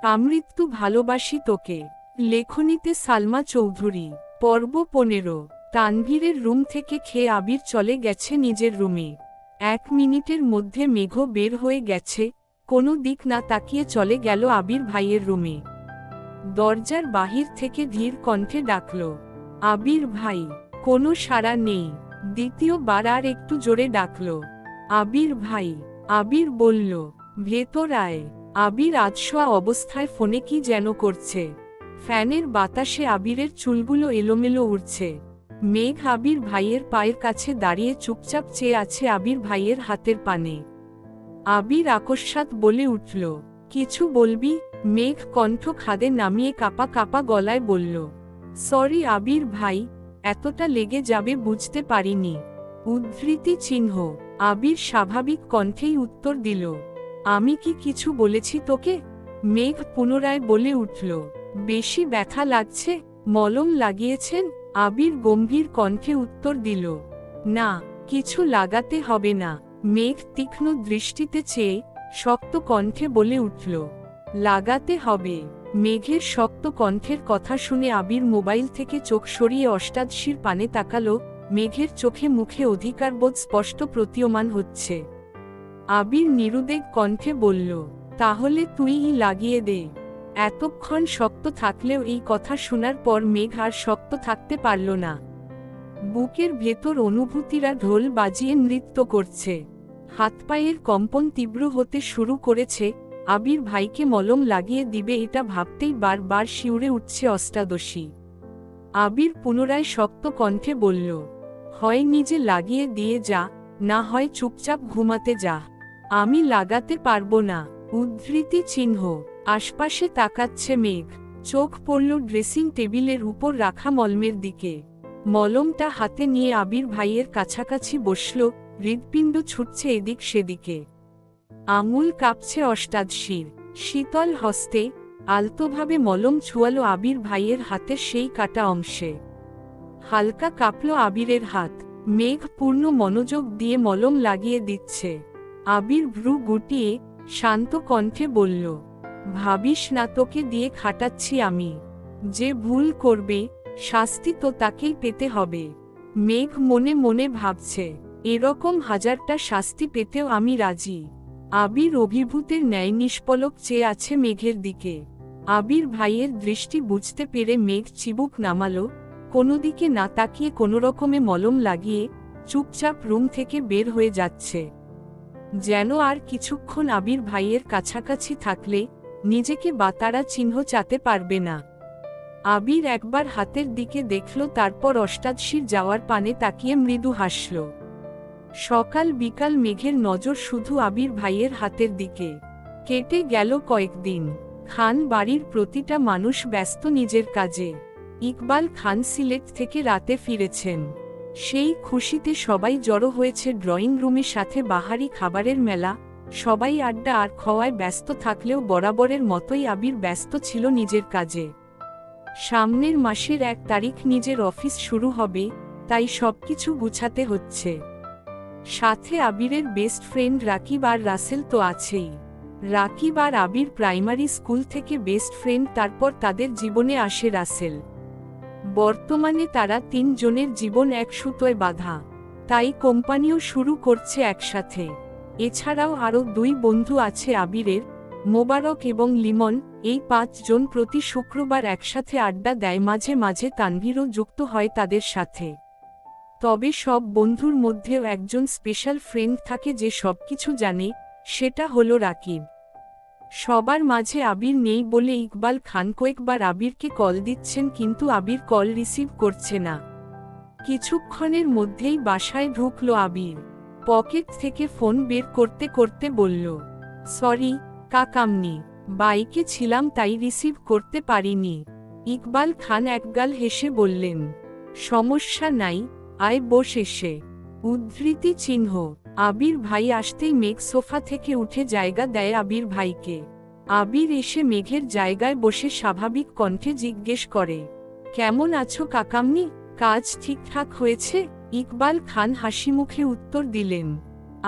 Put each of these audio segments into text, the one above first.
আমৃত্যু ভালোবাসি তোকে। লেখনীতে সালমা চৌধুরী। পর্ব 15। তানভীরের রুম থেকে খেয়ে আবির চলে গেছে নিজের রুমে। 1 মিনিটের মধ্যে মেঘ বের হয়ে গেছে। কোনো দিক না তাকিয়ে চলে গেল আবির ভাইয়ের রুমে। দরজার বাহির থেকে ধীর কণ্ঠে ডাকল, আবির ভাই। কোনো সাড়া নেই। দ্বিতীয়বার আর একটু জোরে ডাকল, আবির ভাই। আবির বলল, ভেতর আয়। আবির আধশোয়া অবস্থায় ফোনে কি যেন করছে। ফ্যানের বাতাসে আবিরের চুলগুলো এলোমেলো উড়ছে। মেঘ আবির ভাইয়ের পায়ের কাছে দাঁড়িয়ে চুপচাপ চেয়ে আছে আবির ভাইয়ের হাতের পানে। আবির আকস্মাৎ বলে উঠল, কিছু বলবি? মেঘ কণ্ঠ খাদে নামিয়ে কাপা কাপা গলায় বলল, সরি আবির ভাই, এতটা লেগে যাবে বুঝতে পারিনি। উদ্ধৃতি চিহ্ন। আবির স্বাভাবিক কণ্ঠেই উত্তর দিল, আমি কি কিছু বলেছি তোকে? মেঘ পুনরায় বলে উঠল, বেশি ব্যথা লাগছে? মলম লাগিয়েছেন? আবির গম্ভীর কণ্ঠে উত্তর দিল, না, কিছু লাগাতে হবে না। মেঘ তীক্ষ্ণ দৃষ্টিতে চেয়ে শক্ত কণ্ঠে বলে উঠল, লাগাতে হবে। মেঘের শক্ত কণ্ঠের কথা শুনে আবির মোবাইল থেকে চোখ সরিয়ে অষ্টাদশীর পানে তাকালো। মেঘের চোখে মুখে অধিকারবোধ স্পষ্ট প্রতীয়মান হচ্ছে। আবির নিরুদ্বেগ কণ্ঠে বলল, তাহলে তুইই লাগিয়ে দে। এতক্ষণ শক্ত থাকলেও এই কথা শোনার পর মেঘ আর শক্ত থাকতে পারল না। বুকের ভেতর অনুভূতিরা ঢোল বাজিয়ে নৃত্য করছে। হাত পায়ের কম্পন তীব্র হতে শুরু করেছে। আবির ভাইকে মলম লাগিয়ে দিবে এটা ভাবতেই বারবার শিউরে উঠছে অষ্টাদশী। আবির পুনরায় শক্ত কণ্ঠে বলল, হয় নিজে লাগিয়ে দিয়ে যা, না হয় চুপচাপ ঘুমাতে যা। আমি লাগাতে পারবো না। উদ্ধৃতি চিহ্ন। আশপাশে তাকাচ্ছে মেঘ। চোখ পড়ল ড্রেসিং টেবিলের উপর রাখা মলমের দিকে। মলমটা হাতে নিয়ে আবির ভাইয়ের কাছাকাছি বসল। হৃৎপিণ্ড ছুটছে এদিক সেদিকে। আঙুল কাঁপছে অষ্টাদশীর। শীতল হস্তে আলতোভাবে মলম ছুয়ালো আবির ভাইয়ের হাতের সেই কাটা অংশে। হালকা কাঁপল আবিরের হাত। মেঘ পূর্ণ মনোযোগ দিয়ে মলম লাগিয়ে দিচ্ছে। আবির ভ্রু গুটিয়ে শান্ত কণ্ঠে বলল, ভাবিস না তোকে দিয়ে খাটাচ্ছি আমি। যে ভুল করবে শাস্তি তো তাকেই পেতে হবে। মেঘ মনে মনে ভাবছে, এরকম হাজারটা শাস্তি পেতেও আমি রাজি। আবির অভিভূতের ন্যায় নিষ্পলক চেয়ে আছে মেঘের দিকে। আবির ভাইয়ের দৃষ্টি বুঝতে পেরে মেঘ চিবুক নামালো। কোনো দিকে না তাকিয়ে কোনোরকমে মলম লাগিয়ে চুপচাপ রুম থেকে বের হয়ে যাচ্ছে। যেন আর কিছুক্ষণ আবির ভাইয়ের কাছাকাছি থাকলে নিজেকে বাতারা চিহ্ন চাতে পারবে না। আবির একবার হাতের দিকে দেখল, তারপর অষ্টাদশীর যাওয়ার পানে তাকিয়ে মৃদু হাসল। সকাল বিকাল মেঘের নজর শুধু আবির ভাইয়ের হাতের দিকে। কেটে গেল কয়েকদিন। খান বাড়ির প্রতিটা মানুষ ব্যস্ত নিজের কাজে। ইকবাল খান সিলেট থেকে রাতে ফিরেছেন। সেই খুশিতে সবাই জড়ো হয়েছে ড্রয়িং রুমের সাথে বাহারি খাবারের মেলা। সবাই আড্ডা আর খাওয়ায় ব্যস্ত থাকলেও বরাবরের মতোই আবির ব্যস্ত ছিল নিজের কাজে। সামনের মাসের 1 তারিখ নিজের অফিস শুরু হবে, তাই সবকিছু গুছাতে হচ্ছে। সাথে আবিরের বেস্ট ফ্রেন্ড রাকিব আর রাসেল তো আছেই। রাকিব আর আবির প্রাইমারি স্কুল থেকে বেস্ট ফ্রেন্ড, তারপর তাদের জীবনে আসে রাসেল। বর্তমানে তারা 3 জনের জীবন এক সুতোয় বাঁধা, তাই কোম্পানিও শুরু করছে একসাথে। এছাড়াও আরও 2 বন্ধু আছে আবিরের, মোবারক এবং লিমন। এই 5 জন প্রতি শুক্রবার একসাথে আড্ডা দেয়। মাঝে মাঝে তানভীরও যুক্ত হয় তাদের সাথে। তবে সব বন্ধুর মধ্যেও একজন স্পেশাল ফ্রেন্ড থাকে যে সবকিছু জানে, সেটা হলো রাকিব। সবার মাঝে আবির নেই বলে ইকবাল খান কয়েকবার আবিরকে কল দিচ্ছেন, কিন্তু আবির কল রিসিভ করছে না। কিছুক্ষণের মধ্যেই বাসায় ঢুকল আবির। পকেট থেকে ফোন বের করতে করতে বলল, সরি কাকামনি, বাইকে ছিলাম তাই রিসিভ করতে পারিনি। ইকবাল খান একগাল হেসে বললেন, সমস্যা নাই, আয় বস এসে। উদ্ধৃতি চিহ্ন। আবির ভাই আসতেই মেঘ সোফা থেকে উঠে জায়গা দেয় আবির ভাইকে। আবির এসে মেঘের জায়গায় বসে স্বাভাবিক কণ্ঠে জিজ্ঞেস করে, কেমন আছো কাকামনি? কাজ ঠিকঠাক হয়েছে? ইকবাল খান হাসিমুখে উত্তর দিলেন,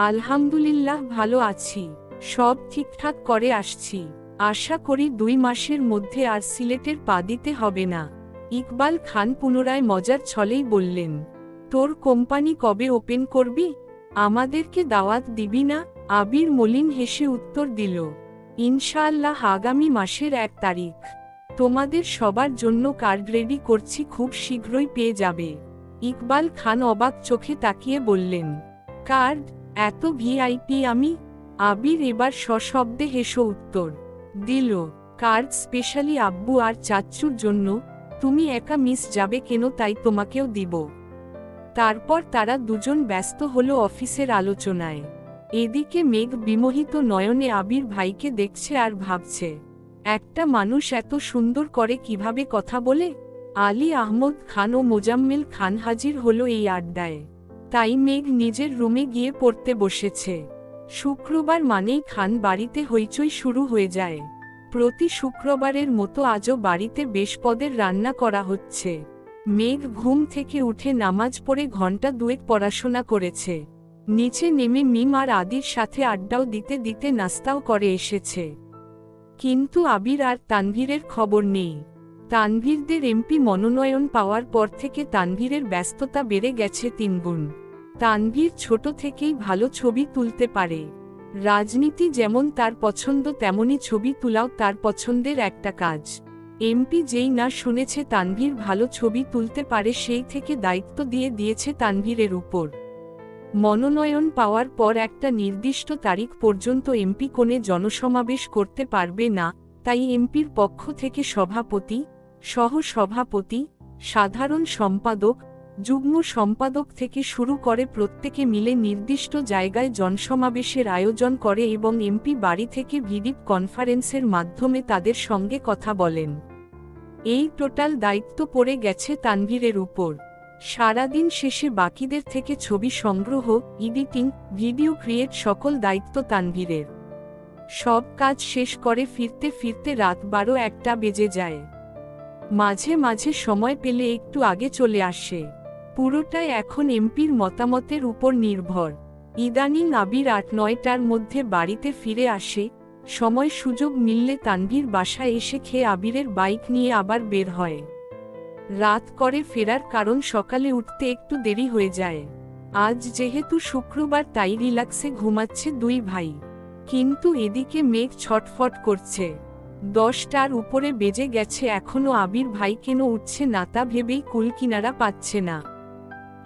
আলহামদুলিল্লাহ ভালো আছি, সব ঠিকঠাক করে আসছি। আশা করি 2 মাসের মধ্যে আর সিলেটের পা দিতে হবে না। ইকবাল খান পুনরায় মজার ছলেই বললেন, তোর কোম্পানি কবে ওপেন করবি? আমাদেরকে দাওয়াত দিবি না? আবির মলিন হেসে উত্তর দিল, ইনশাআল্লাহ আগামী মাসের 1 তারিখ। তোমাদের সবার জন্য কার্ড রেডি করছি, খুব শীঘ্রই পেয়ে যাবে। ইকবাল খান অবাক চোখে তাকিয়ে বললেন, কার্ড? এত ভিআইপি আমি? আবির এবার সশব্দে হেসে উত্তর দিল, কার্ড স্পেশালি আব্বু আর চাচ্চুর জন্য। তুমি একা মিস যাবে কেন, তাই তোমাকেও দিব। তারপর তারা দুজন ব্যস্ত হলো অফিসের আলোচনায়। এদিকে মেঘ বিমোহিত নয়নে আবির ভাইকে দেখছে আর ভাবছে, একটা মানুষ এত সুন্দর করে কিভাবে কথা বলে। আলী আহমদ খান ও মোজাম্মেল খান হাজির হলো এই আড্ডায়। তাই মেঘ নিজের রুমে গিয়ে পড়তে বসেছে। শুক্রবার মানেই খান বাড়িতে হইচই শুরু হয়ে যায়। প্রতি শুক্রবারের মতো আজও বাড়িতে বেশ পদের রান্না করা হচ্ছে। মেঘ ঘুম থেকে উঠে নামাজ পড়ে ঘন্টা 2 পড়াশোনা করেছে। নিচে নেমে মিম আর আদির সাথে আড্ডাও দিতে দিতে নাস্তাও করে এসেছে। কিন্তু আবির আর তানভীরের খবর নেই। তানভীরদের এমপি মনোনয়ন পাওয়ার পর থেকে তানভীরের ব্যস্ততা বেড়ে গেছে 3 গুণ। তানভীর ছোট থেকেই ভালো ছবি তুলতে পারে। রাজনীতি যেমন তার পছন্দ, তেমনি ছবি তোলাও তার পছন্দের একটা কাজ। এমপি যেই না শুনেছে তানভীর ভালো ছবি তুলতে পারে, সেই থেকে দায়িত্ব দিয়ে দিয়েছে তানভীরের উপর। মনোনয়ন পাওয়ার পর একটা নির্দিষ্ট তারিখ পর্যন্ত এমপি কোণে জনসমাবেশ করতে পারবে না, তাই এমপির পক্ষ থেকে সভাপতি, সহ-সভাপতি, সাধারণ সম্পাদক, যুগ্ম সম্পাদক থেকে শুরু করে প্রত্যেকে মিলে নির্দিষ্ট জায়গায় জনসমাবেশের আয়োজন করে এবং এমপি বাড়ি থেকে ভিডিও কনফারেন্সের মাধ্যমে তাদের সঙ্গে কথা বলেন। এই টোটাল দায়িত্ব পড়ে গেছে তানভীরের উপর। সারাদিন শেষে বাকিদের থেকে ছবি সংগ্রহ, এডিটিং, ভিডিও ক্রিয়েট সকল দায়িত্ব তানভীরের। সব কাজ শেষ করে ফিরতে ফিরতে রাত 12-1টা বেজে যায়। মাঝে মাঝে সময় পেলে একটু আগে চলে আসে। পুরোটাই এখন এমপির মতামতের উপর নির্ভর। ইদানিং আবির 8-9টার মধ্যে বাড়িতে ফিরে আসে। সময় সুযোগ মিললে তানভীর বাসায় এসে খেয়ে আবিরের বাইক নিয়ে আবার বের হয়। রাত করে ফেরার কারণ সকালে উঠতে একটু দেরি হয়ে যায়। আজ যেহেতু শুক্রবার তাই রিল্যাক্সে ঘুমাচ্ছে 2 ভাই। কিন্তু এদিকে মেঘ ছটফট করছে। 10টার উপরে বেজে গেছে, এখনো আবির ভাই কেন উঠছে না তা ভেবেই কুলকিনারা পাচ্ছে না।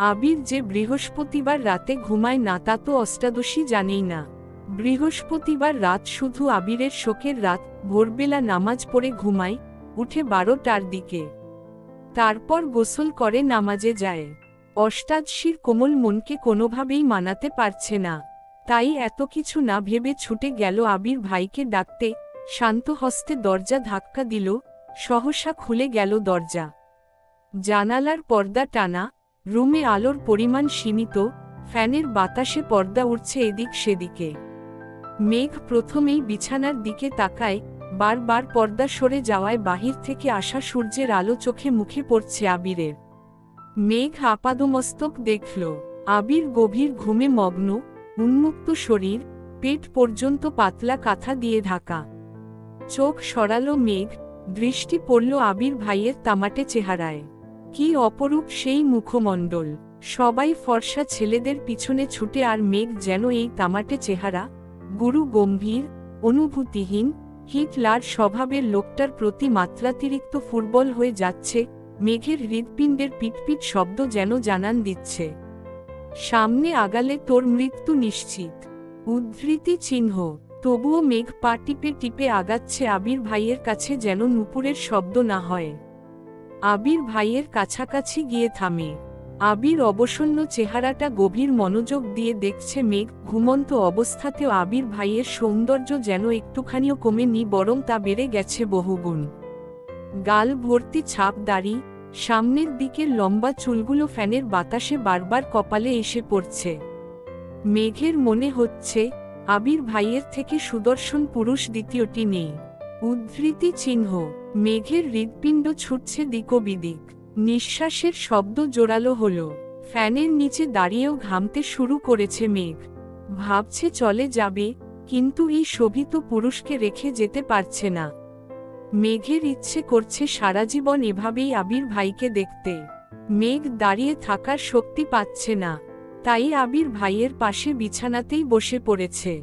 আবির যে বৃহস্পতিবার রাতে ঘুমায় না তা তো অষ্টাদশী জানেই না। বৃহস্পতিবার রাত শুধু আবিরের শোকের রাত। ভোরবেলা নামাজ পড়ে ঘুমায়, উঠে 12টার দিকে। তারপর গোসল করে নামাজে যায়। অষ্টাদশীর কোমল মনকে কোনোভাবেই মানাতে পারছে না। তাই এত কিছু না ভেবে ছুটে গেল আবির ভাইকে ডাকতে। শান্ত হস্তে দরজা ধাক্কা দিল, সহসা খুলে গেল দরজা। জানালার পর্দা টানা, রুমে আলোর পরিমাণ সীমিত, ফ্যানের বাতাসে পর্দা উড়ছে এদিক সেদিকে। মেঘ প্রথমেই বিছানার দিকে তাকায়, বারবার পর্দা সরে যাওয়ায় বাহির থেকে আসা সূর্যের আলো চোখে মুখে পড়ছে আবিরের। মেঘ আপাদমস্তক দেখল আবির গভীর ঘুমে মগ্ন, উন্মুক্ত শরীর, পেট পর্যন্ত পাতলা কাঁথা দিয়ে ঢাকা। চোখ সরালো মেঘ, দৃষ্টি পড়ল আবির ভাইয়ের তামাটে চেহারায়। কি অপরূপ সেই মুখমণ্ডল! সবাই ফর্সা ছেলেদের পিছনে ছুটে, আর মেঘ যেন এই তামাটে চেহারা, গুরু গম্ভীর, অনুভূতিহীন, হিটলার স্বভাবের লোকটার প্রতি মাত্রাতিরিক্ত ফুটবল হয়ে যাচ্ছে। মেঘের হৃৎপিণ্ডের পিটপিট শব্দ যেন জানান দিচ্ছে, সামনে আগালে তোর মৃত্যু নিশ্চিত। উদ্ধৃতি চিহ্ন। তবুও মেঘ পা টিপে টিপে আগাচ্ছে আবির ভাইয়ের কাছে, যেন নুপুরের শব্দ না হয়। আবির ভাইয়ের কাছাকাছি গিয়ে থামে। আবির অবসন্ন চেহারাটা গভীর মনোযোগ দিয়ে দেখছে মেঘ। ঘুমন্ত অবস্থাতেও আবির ভাইয়ের সৌন্দর্য যেন একটুখানিও কমেনি, বরং তা বেড়ে গেছে বহুগুণ। গাল ভর্তি ছাপ দাড়ি, সামনের দিকের লম্বা চুলগুলো ফ্যানের বাতাসে বারবার কপালে এসে পড়ছে। মেঘের মনে হচ্ছে আবির ভাইয়ের থেকে সুদর্শন পুরুষ দ্বিতীয়টি নেই। উদ্ধৃতি চিহ্ন। মেঘের হৃৎপিণ্ড ছুটছে দিকবিদিক। নিঃশ্বাসের শব্দ জোরালো হলো। ফ্যানের নিচে দাঁড়িয়েও ঘামতে শুরু করেছে মেঘ। ভাবছে চলে যাবে, কিন্তু এই শোভিত পুরুষকে রেখে যেতে পারছে না। মেঘের ইচ্ছে করছে সারা জীবন এভাবেই আবির ভাইকে দেখতে। মেঘ দাঁড়িয়ে থাকার শক্তি পাচ্ছে না, তাই আবির ভাইয়ের পাশে বিছানাতেই বসে পড়েছে।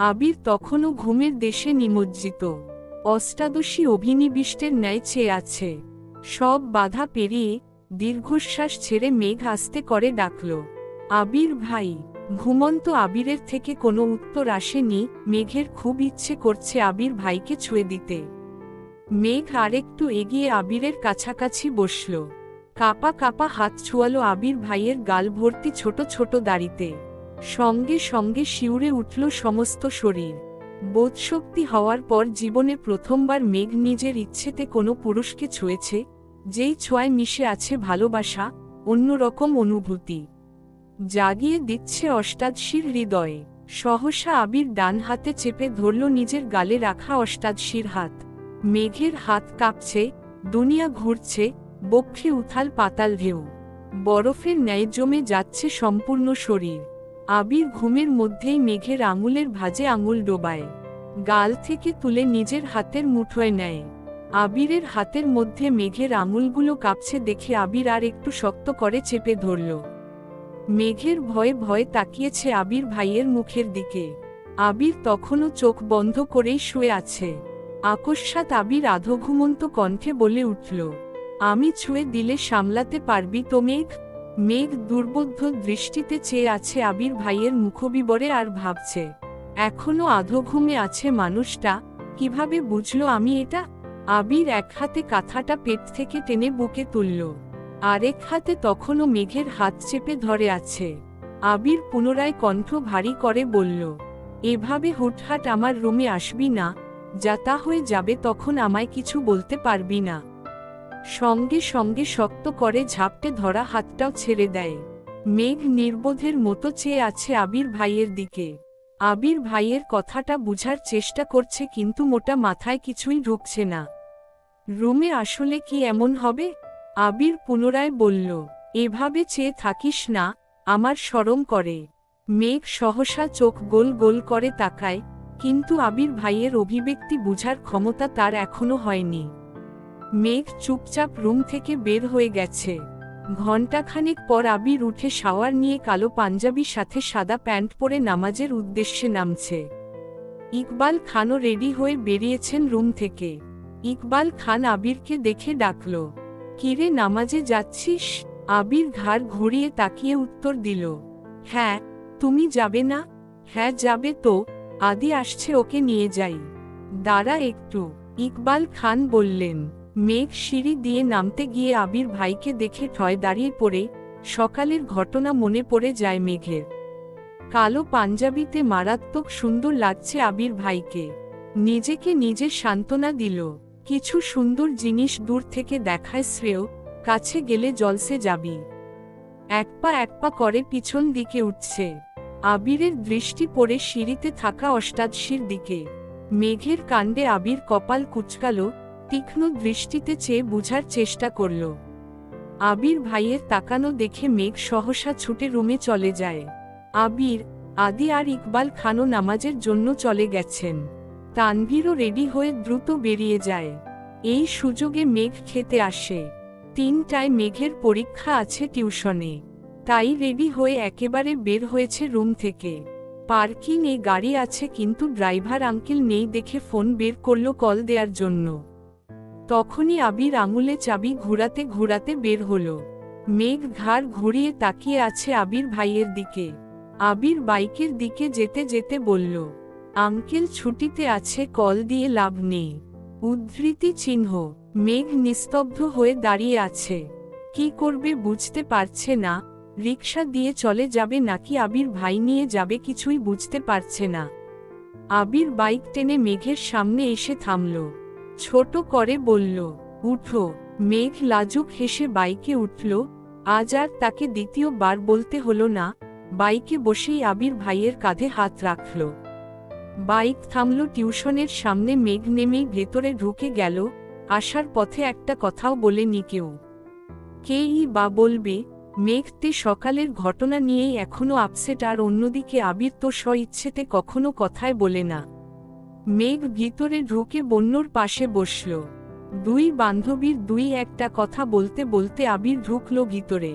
আবির তখনও ঘুমের দেশে নিমজ্জিত, অষ্টাদশী অভিনিবিষ্টের ন্যায় চেয়ে আছে। সব বাধা পেরিয়ে দীর্ঘশ্বাস ছেড়ে মেঘ আস্তে করে ডাকল, আবির ভাই। ঘুমন্ত আবিরের থেকে কোনো উত্তর আসেনি। মেঘের খুব ইচ্ছে করছে আবির ভাইকে ছুঁয়ে দিতে। মেঘ আরেকটু এগিয়ে আবিরের কাছাকাছি বসল, কাপা কাপা হাত ছোঁয়ালো আবির ভাইয়ের গাল ভর্তি ছোট ছোট দাড়িতে। সঙ্গে সঙ্গে শিউরে উঠল সমস্ত শরীর। বোধশক্তি হওয়ার পর জীবনে প্রথমবার মেঘ নিজের ইচ্ছেতে কোনো পুরুষকে ছুঁয়েছে, যেই ছোঁয়ায় মিশে আছে ভালোবাসা, অন্যরকম অনুভূতি। জাগিয়ে দিচ্ছে অষ্টাদশীর হৃদয়ে। সহসা আবির ডান হাতে চেপে ধরল নিজের গালে রাখা অষ্টাদশীর হাত। মেঘের হাত কাঁপছে, দুনিয়া ঘুরছে, বক্ষে উথাল পাতাল ঢেউ। বরফের ন্যায় জমে যাচ্ছে সম্পূর্ণ শরীর। আবির ঘুমের মধ্যেই মেঘের আঙুলের ভাঁজে আঙুল ডোবায়, গাল থেকে তুলে নিজের হাতের মুঠোয় নেয়। আবিরের হাতের মধ্যে মেঘের আঙুলগুলো কাঁপছে দেখে আবির আর একটু শক্ত করে চেপে ধরল। মেঘের ভয়ে ভয়ে তাকিয়েছে আবির ভাইয়ের মুখের দিকে। আবির তখনও চোখ বন্ধ করেই শুয়ে আছে। আকস্মাৎ আবির আধঘুমন্ত কণ্ঠে বলে উঠল, আমি ছুঁয়ে দিলে সামলাতে পারবি তো মেঘ? মেঘ দুর্বোধ্য দৃষ্টিতে চেয়ে আছে আবির ভাইয়ের মুখবিবরে আর ভাবছে, এখনো আধঘুমে আছে মানুষটা, কিভাবে বুঝলো আমি এটা? আবির এক হাতে কাঁথাটা পেট থেকে টেনে বুকে তুলল, আরেক হাতে তখনও মেঘের হাত চেপে ধরে আছে। আবির পুনরায় কণ্ঠ ভারী করে বলল, এভাবে হুটহাট আমার রুমে আসবি না, যা তা হয়ে যাবে তখন আমায় কিছু বলতে পারবি না। সঙ্গে সঙ্গে শক্ত করে ঝাপটে ধরা হাতটাও ছেড়ে দেয়। মেঘ নির্বোধের মতো চেয়ে আছে আবির ভাইয়ের দিকে। আবির ভাইয়ের কথাটা বুঝার চেষ্টা করছে কিন্তু মোটা মাথায় কিছুই ঢুকছে না। রুমে আসলে কি এমন হবে? আবির পুনরায় বলল, এভাবে চেয়ে থাকিস না, আমার শরম করে। মেঘ সহসা চোখ গোল গোল করে তাকায়, কিন্তু আবির ভাইয়ের অভিব্যক্তি বুঝার ক্ষমতা তার এখনো হয়নি। মেঘ চুপচাপ রুম থেকে বের হয়ে গেছে। ঘণ্টাখানেক পর আবির উঠে শাওয়ার নিয়ে কালো পাঞ্জাবির সাথে সাদা প্যান্ট পরে নামাজের উদ্দেশ্যে নামছে। ইকবাল খানও রেডি হয়ে বেরিয়েছেন রুম থেকে। ইকবাল খান আবিরকে দেখে ডাকল, কিরে নামাজে যাচ্ছিস? আবির ঘাড় ঘুরিয়ে তাকিয়ে উত্তর দিল, হ্যাঁ, তুমি যাবে না? হ্যাঁ যাবে তো, আদি আসছে, ওকে নিয়ে যাই। দাঁড়া একটু, ইকবাল খান বললেন। মেঘ সিঁড়ি দিয়ে নামতে গিয়ে আবির ভাইকে দেখে ঠয় দাঁড়িয়ে পড়ে। সকালের ঘটনা মনে পড়ে যায় মেঘের। কালো পাঞ্জাবিতে মারাত্মক সুন্দর লাগছে আবির ভাইকে। নিজেকে নিজে সান্ত্বনা দিল, কিছু সুন্দর জিনিস দূর থেকে দেখায় শ্রেয়, কাছে গেলে জলসে যাবি। এক পা করে পিছন দিকে উঠছে। আবিরের দৃষ্টি পড়ে সিঁড়িতে থাকা অষ্টাদশীর দিকে। মেঘের কাণ্ডে আবির কপাল কুঁচকালো, তীক্ষ্ণ দৃষ্টিতে চেয়ে বুঝার চেষ্টা করল। আবির ভাইয়ের তাকানো দেখে মেঘ সহসা ছুটে রুমে চলে যায়। আবির, আদি আর ইকবাল খানও নামাজের জন্য চলে গেছেন। তানভীরও রেডি হয়ে দ্রুত বেরিয়ে যায়। এই সুযোগে মেঘ খেতে আসে। 3টায় মেঘের পরীক্ষা আছে টিউশনে, তাই রেডি হয়ে একেবারে বের হয়েছে রুম থেকে। পার্কিংয়ে গাড়ি আছে কিন্তু ড্রাইভার আঙ্কেল নেই দেখে ফোন বের করল কল দেওয়ার জন্য। তখনই আবির আঙুলে চাবি ঘুরাতে ঘুরাতে বের হলো। মেঘ ঘাড় ঘুরিয়ে তাকিয়ে আছে আবির ভাইয়ের দিকে। আবির বাইকের দিকে যেতে যেতে বলল, আঙ্কেল ছুটিতে আছে, কল দিয়ে লাভ নেই। উদ্ধৃতি চিহ্ন। মেঘ নিস্তব্ধ হয়ে দাঁড়িয়ে আছে। কি করবে বুঝতে পারছে না। রিকশা দিয়ে চলে যাবে নাকি আবির ভাই নিয়ে যাবে কিছুই বুঝতে পারছে না। আবির বাইক টেনে মেঘের সামনে এসে থামল। ছোট করে বলল, উঠো। মেঘ লাজুক হেসে বাইকে উঠল। আজ আর তাকে দ্বিতীয়বার বলতে হলো না। বাইকে বসেই আবির ভাইয়ের কাঁধে হাত রাখল। বাইক থামল টিউশনের সামনে। মেঘ নেমেই ভেতরে ঢুকে গেল। আসার পথে একটা কথাও বলেনি কেউ। কেই বা বলবে, মেঘতে সকালের ঘটনা নিয়েই এখনো আপসেট, আর অন্যদিকে আবির তো স্বইচ্ছেতে কখনো কথায় বলে না। মেঘ ভিতরে ঢুকে বন্যর পাশে বসল। দুই বান্ধবীর দুই একটা কথা বলতে বলতে আবির ঢুকল ভিতরে।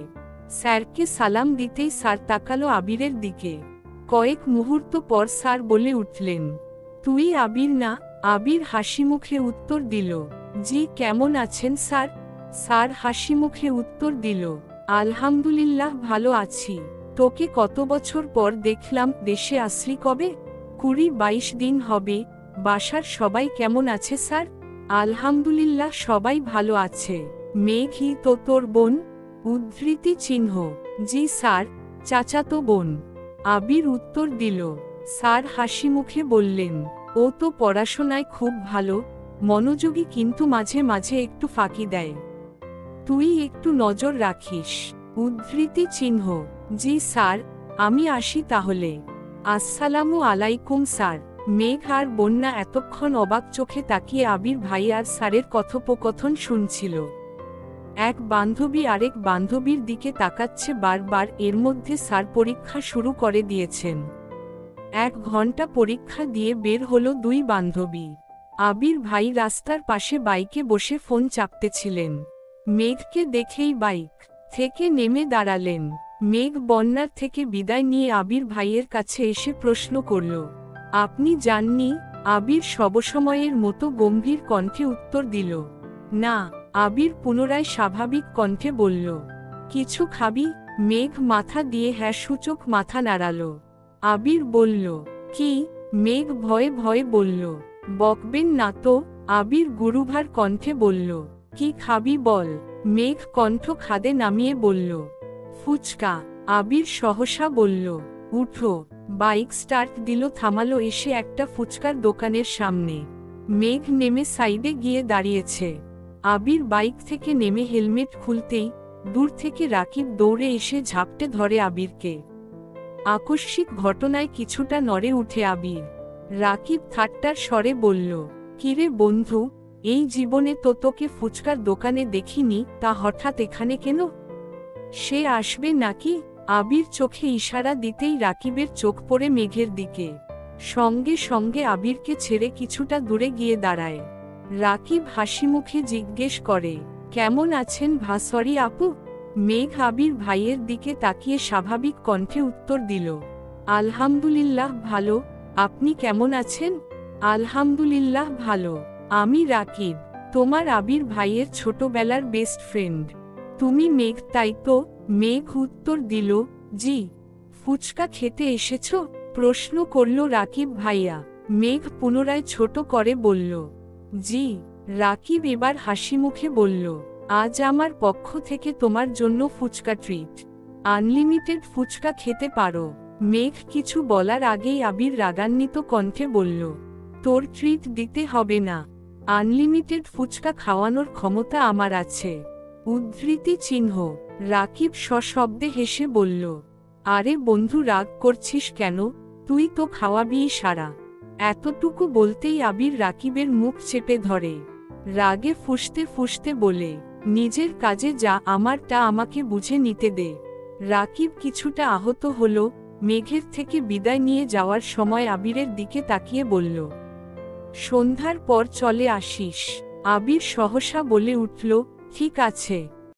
স্যারকে সালাম দিতেই স্যার তাকালো আবিরের দিকে। কয়েক মুহূর্ত পর স্যার বলে উঠলেন, তুই আবির না? আবির হাসিমুখে উত্তর দিল, জি। কেমন আছেন স্যার? স্যার হাসিমুখে উত্তর দিল, আলহামদুলিল্লাহ ভালো আছি। তোকে কত বছর পর দেখলাম, দেশে আসলি কবে? 20-22 দিন হবে। বাসার সবাই কেমন আছে স্যার? আলহামদুলিল্লাহ সবাই ভালো আছে। মেঘই তো তোর বোন? উদ্ধৃতি চিহ্ন, জি স্যার, চাচাতো বোন। আবির উত্তর দিল। স্যার হাসিমুখে বললেন, ও তো পড়াশোনায় খুব ভালো, মনোযোগী, কিন্তু মাঝে মাঝে একটু ফাঁকি দেয়। তুই একটু নজর রাখিস। উদ্ধৃতি চিহ্ন, জি স্যার, আমি আসি তাহলে। আসসালামু আলাইকুম স্যার। মেঘ আর বন্যা এতক্ষণ অবাক চোখে তাকিয়ে আবির ভাই আর স্যারের কথোপকথন শুনছিল। এক বান্ধবী আরেক বান্ধবীর দিকে তাকাচ্ছে বারবার। এর মধ্যে স্যার পরীক্ষা শুরু করে দিয়েছেন। 1 ঘন্টা পরীক্ষা দিয়ে বের হলো দুই বান্ধবী। আবির ভাই রাস্তার পাশে বাইকে বসে ফোন চাপতেছিলেন। মেঘকে দেখেই বাইক থেকে নেমে দাঁড়ালেন। মেঘ বন্যার থেকে বিদায় নিয়ে আবির ভাইয়ের কাছে এসে প্রশ্ন করল, আপনি যাননি? আবির সবসময়ের মতো গম্ভীর কণ্ঠে উত্তর দিল, না। আবির পুনরায় স্বাভাবিক কণ্ঠে বলল, কিছু খাবি? মেঘ মাথা দিয়ে হ্যাঁ সূচক মাথা নাড়াল। আবির বলল, কি? মেঘ ভয়ে ভয়ে বলল, বকবেন না তো? আবির গুরুভার কণ্ঠে বলল, কি খাবি বল? মেঘ কণ্ঠ খাদে নামিয়ে বলল, ফুচকা। আবির সহসা বলল, উঠো। বাইক স্টার্ট দিল, থামালো এসে একটা ফুচকার দোকানের সামনে। মেঘ নেমে সাইডে গিয়ে দাঁড়িয়েছে। আবির বাইক থেকে নেমে হেলমেট খুলতেই দূর থেকে রাকিব দৌড়ে এসে ঝাপটে ধরে আবিরকে। আকস্মিক ঘটনায় কিছুটা নড়ে উঠে আবির। রাকিব ঠাট্টার স্বরে বলল, কিরে বন্ধু, এই জীবনে তো তোকে ফুচকার দোকানে দেখিনি, তা হঠাৎ এখানে কেন? সে আসবে নাকি? আবির চোখে ইশারা দিতেই রাকিবের চোখ পড়ে মেঘের দিকে। সঙ্গে সঙ্গে আবিরকে ছেড়ে কিছুটা দূরে গিয়ে দাঁড়ায়। রাকিব হাসিমুখে জিজ্ঞেস করে, কেমন আছেন ভাসরি আপু? মেঘ আবির ভাইয়ের দিকে তাকিয়ে স্বাভাবিক কণ্ঠে উত্তর দিল, আলহামদুলিল্লাহ ভালো। আপনি কেমন আছেন? আলহামদুলিল্লাহ ভালো। আমি রাকিব, তোমার আবির ভাইয়ের ছোটবেলার বেস্ট ফ্রেন্ড। তুমি মেঘ, তাই তো? মেঘ উত্তর দিল, জি। ফুচকা খেতে এসেছ? প্রশ্ন করল রাকিব ভাইয়া। মেঘ পুনরায় ছোট করে বলল, জি। রাকিব এবার হাসিমুখে বলল, আজ আমার পক্ষ থেকে তোমার জন্য ফুচকা ট্রিট। আনলিমিটেড ফুচকা খেতে পারো। মেঘ কিছু বলার আগেই আবির রাগান্বিত কণ্ঠে বলল, তোর ট্রিট দিতে হবে না। আনলিমিটেড ফুচকা খাওয়ানোর ক্ষমতা আমার আছে। উদ্ধৃতি চিহ্ন। রাকিব সশব্দে হেসে বলল, আরে বন্ধু, রাগ করছিস কেন? তুই তো খাওয়াবিই সারা। এতটুকু বলতেই আবির রাকিবের মুখ চেপে ধরে। রাগে ফুঁসতে ফুঁসতে বলে, নিজের কাজে যা, আমারটা আমাকে বুঝে নিতে দে। রাকিব কিছুটা আহত হল। মেঘের থেকে বিদায় নিয়ে যাওয়ার সময় আবিরের দিকে তাকিয়ে বলল, সন্ধ্যার পর চলে আসিস। আবির সহসা বলে উঠল, ঠিক আছে।